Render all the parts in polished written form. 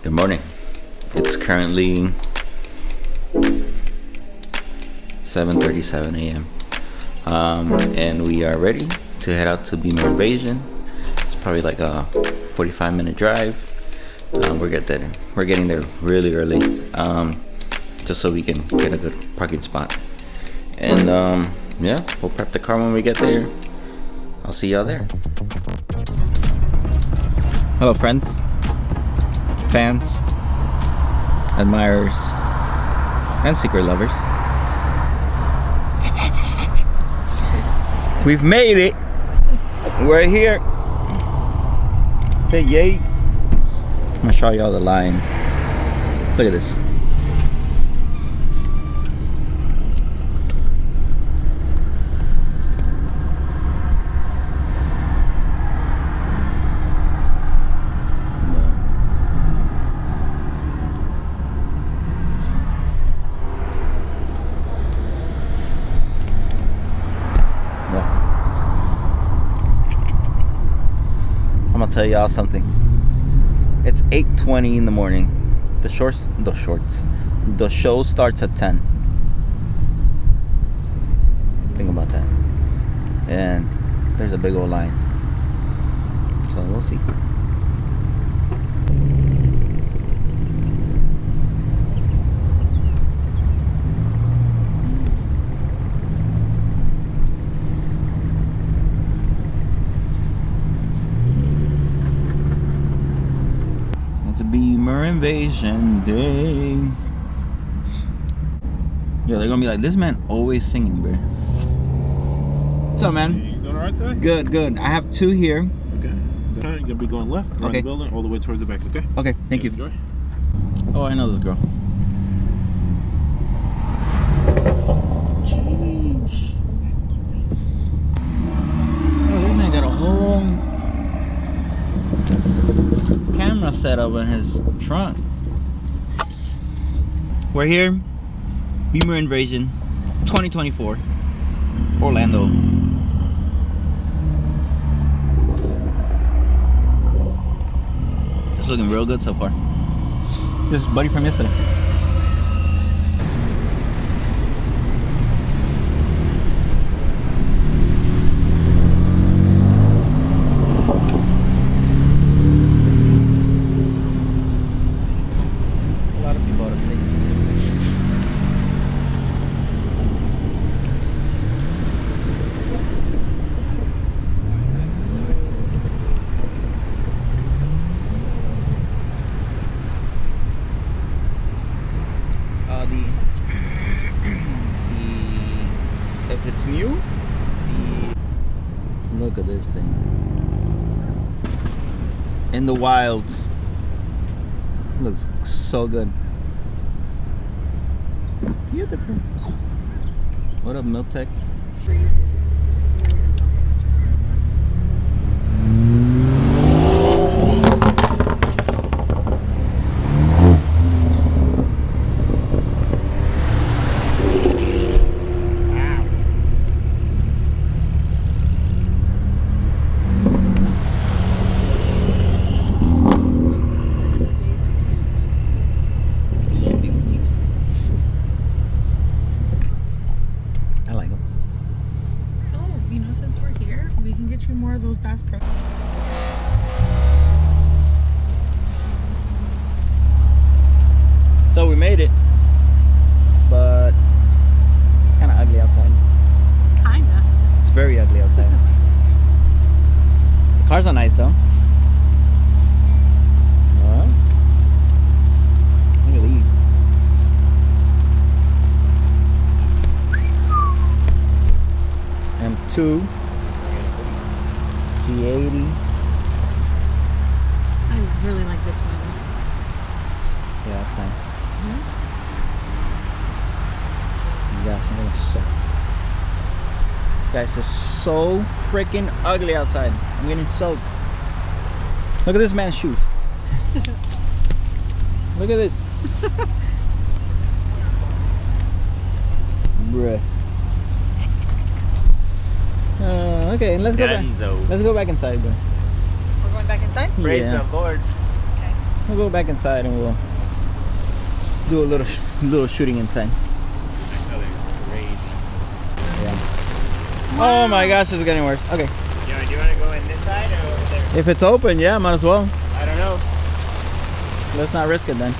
Good morning. It's currently 7:37 a.m. And we are ready to head out to Bimmer Invasion. It's probably like a 45-minute drive. We're getting there really early, just so we can get a good parking spot. And yeah, we'll prep the car when we get there. I'll see y'all there. Hello, friends, fans, admirers, and secret lovers. We've made it. We're here. Hey, yay. I'm gonna show y'all the line. Look at this. I'm gonna tell y'all something. It's 8:20 in the morning. The show starts at 10. Think about that. And there's a big old line. So we'll see. Bimmer Invasion Day. Yo, they're gonna be like, this man always singing, bro. What's up, man? You doing alright today? Good. I have two here. Okay. You're gonna be going left around the building all the way towards the back, okay? Okay, thank you. Enjoy. Oh, I know this girl. Jeez. Oh, this man got a whole camera set up in his trunk. We're here, Bimmer Invasion 2024, Orlando. It's looking real good so far. This is Buddy from yesterday. If it's new, look at this thing in the wild. Looks so good. Beautiful. What up, Milk Tech? Since we're here, we can get you more of those Bass Pro. So we made it, but it's kind of ugly outside. Kinda. It's very ugly outside. The cars are nice though. Well, look at these. M2 G80. I really like this one. Yeah, that's nice. Mm-hmm. Yeah, guys, it's so freaking ugly outside. I'm getting soaked. Look at this man's shoes. Look at this. Bruh. Okay, let's go back. Let's go back inside, bro. We're going back inside? Praise Yeah. the Lord. Okay. We'll go back inside and we'll do a little shooting inside. Yeah. Oh my gosh, this is getting worse. Okay. Do you want to go in this side or over there? If it's open, yeah, might as well. I don't know. Let's not risk it then.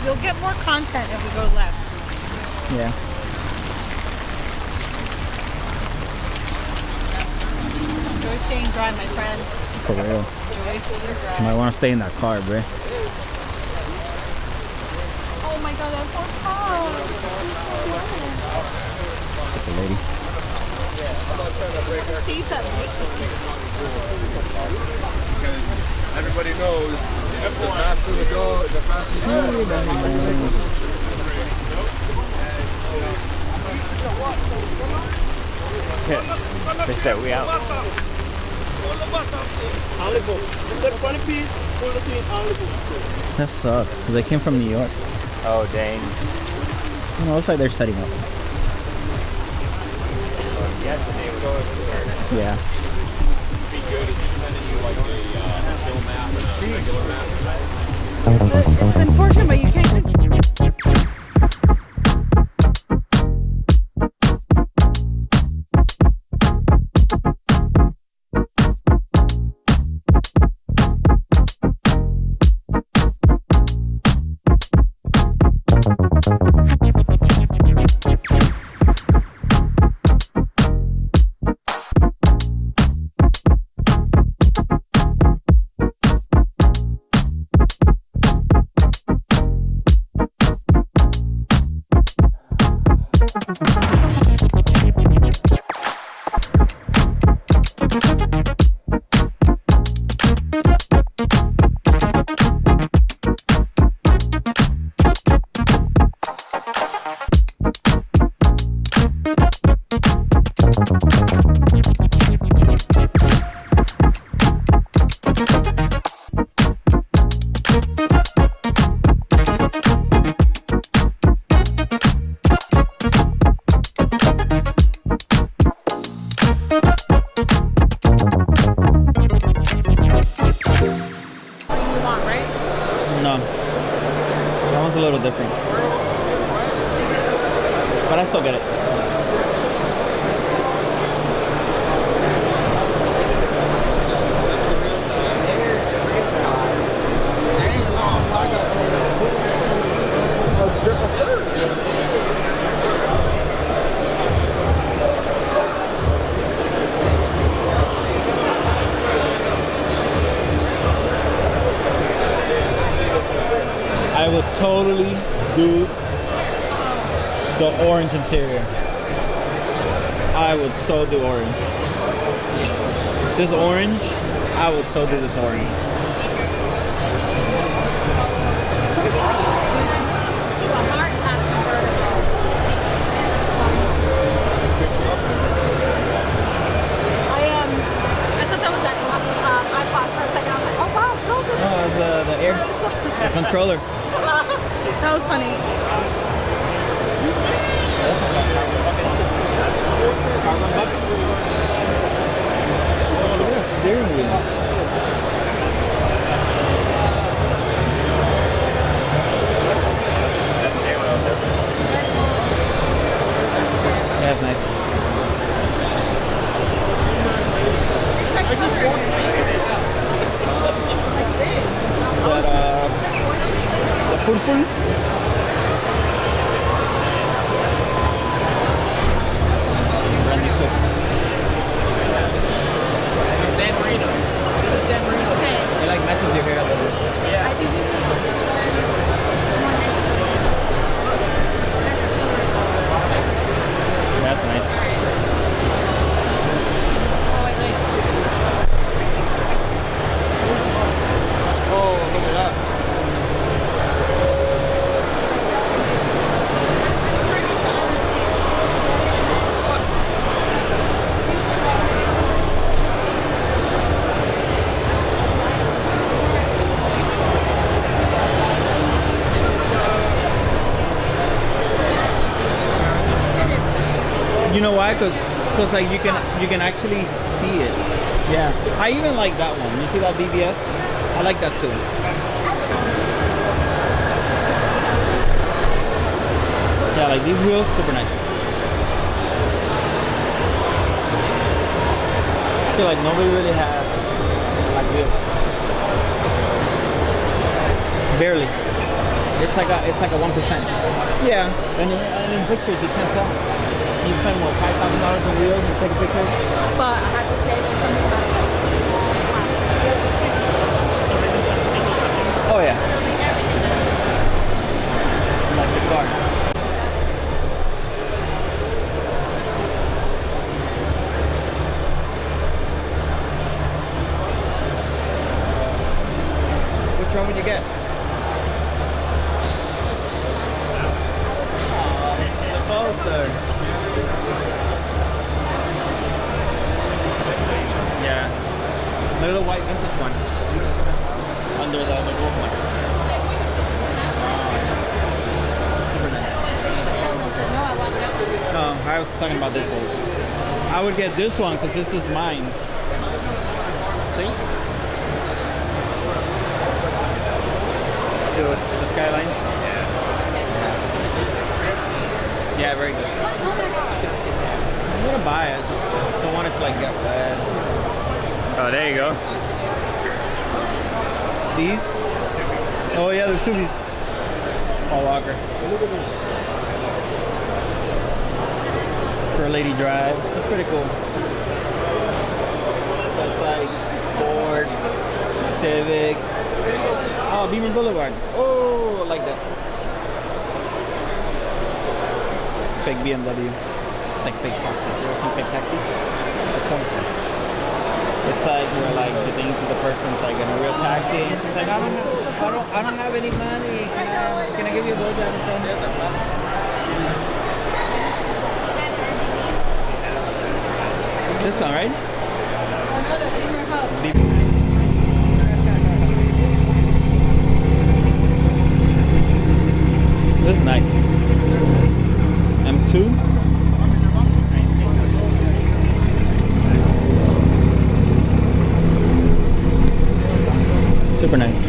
You'll get more content if we go left. Yeah. Enjoy staying dry, my friend. For real. Enjoy staying dry. Might want to stay in that car, bro. Oh my god, that poor car. The lady. See that. Because everybody knows the faster we go, the faster you go. They said we out. That sucks, because they came from New York. Oh, dang. You know, looks like they're setting up. Yesterday we go over there. Yeah. Be good if he's sending you like a hill map and a regular map. It's unfortunate, but you can't control. No. That one's a little different. But I still get it. I would totally do the orange interior. I would so do orange. This orange, I would so do this orange. To a hardtop convertible. I thought that was that iPod for a second. I was like, oh wow, so good. Oh, it's the air controller. That was funny. Oh, look at that steering wheel. That's the well. Yeah, it's nice. That the purple. Brand new Swift. San Marino. This is San Marino. It like matches your hair a little bit. Yeah. I think we can more next to it. That's the color. That's nice. Oh, I like it. Oh, look at that. You know why? Cause like you can actually see it. Yeah, I even like that one. You see that BBS? I like that too. Yeah, like these wheels, super nice. I feel like nobody really has like wheels. Barely. It's like a 1%. Yeah, and in pictures you can't tell. You spend what, $5,000 on wheels and take a picture? But I have to say there's something about it. Oh yeah. Like the car. Which one would you get? The poster. Yeah. The little white vintage one. Under the gold one. Super nice. No, I was talking about this gold. I would get this one because this is mine. See? The skyline? Yeah, very good. I'm gonna buy it. Just don't want it to like get bad. Oh, there you go. These? Oh yeah, the Subies. Paul Walker. For a lady drive. That's pretty cool. That's like Ford, Civic. Oh, Bimmer Boulevard. Oh, I like that. Fake BMW. Like fake taxi. You ever seen fake taxi? That's cool. It's like where like you think the person's like in a real taxi. It's like I don't have any money. Can I give you a blowjob and stuff? This one, right? This is nice. M2. Super nice.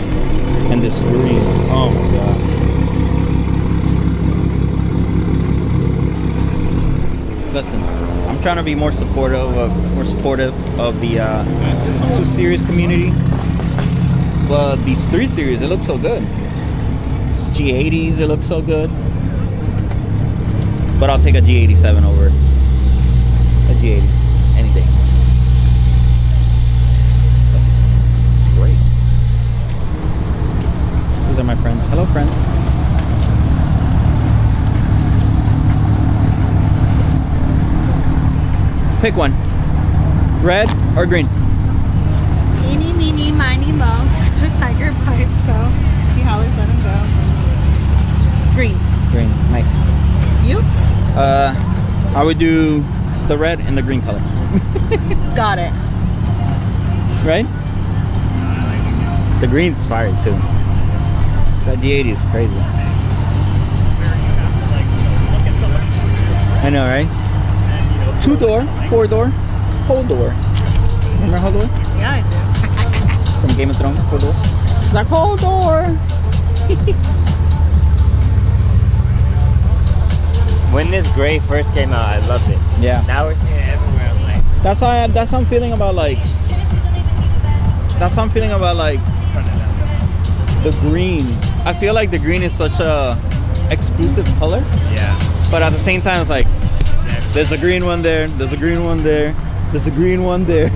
And this green. Oh my god. Listen, I'm trying to be more supportive of the 2 Series community. But these 3 Series, it looks so good. G80s, it looks so good. But I'll take a G87 over a G80 any day. Great. These are my friends. Hello, friends. Pick one. Red or green? Eeny, meeny, miny, mo. Catch a tiger by its toe. He hollers, let him go. Green. Green. Nice. You? I would do the red and the green color. Got it. Right? The green's fire too. That G80 is crazy. I know, right? 2-door, 4-door, whole door. Remember whole door? Yeah, I do. From Game of Thrones, whole door. It's like whole door. When this gray first came out, I loved it. Yeah. Now we're seeing it everywhere. I'm like, That's how I'm feeling about like. That's how I'm feeling about like the green. I feel like the green is such a exclusive color. yeah. But at the same time, it's like there's a green one there. There's a green one there. There's a green one there.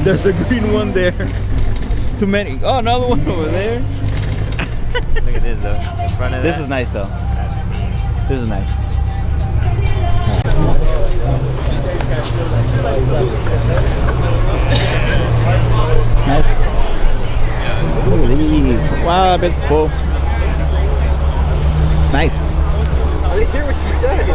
There's a green one there. It's too many. Oh, another one over there. Look at this though. In front of This that. is nice though. This is nice. Nice. Look at these. Wow, it's full. Nice. I didn't hear what she said.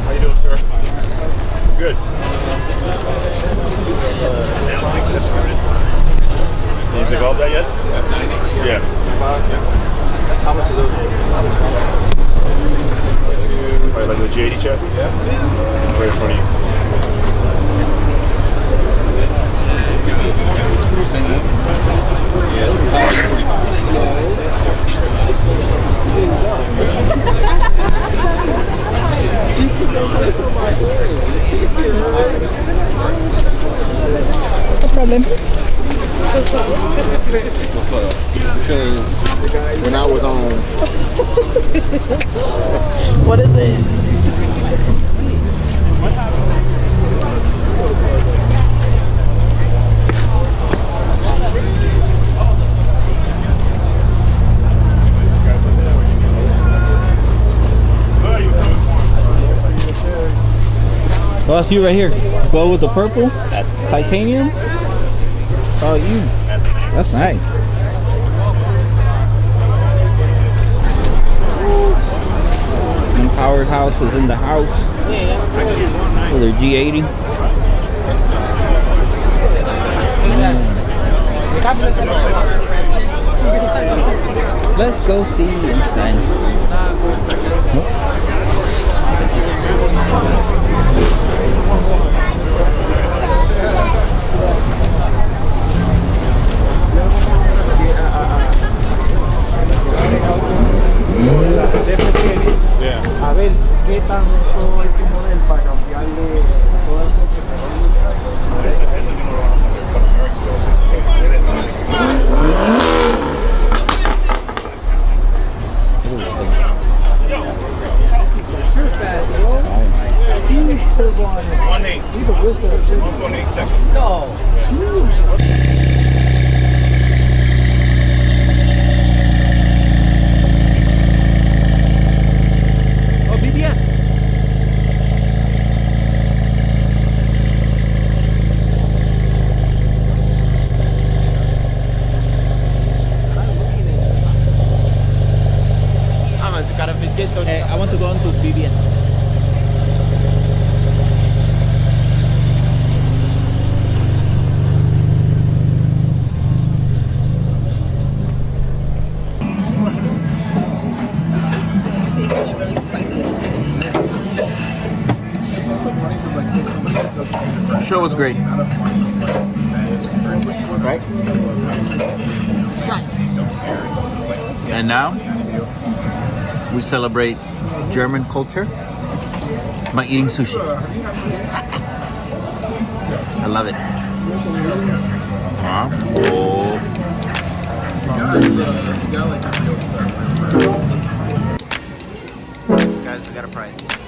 How you doing, sir? Good. You pick all that? How much is those? Alright, like the G80 check? Yeah. Right in front of you. No problem. Because when I was on... What is it? Well, that's you right here. Go with the purple. That's titanium. Oh, you. That's nice. And Powered House is in the house. So they're G80. Let's go see inside. Yeah. A ver qué tanto hay que mover para cambiarle todas Oh, BBS. I want to go on to BBS. Show was great. Right? And now we celebrate German culture by eating sushi. I love it. Guys, we got a prize.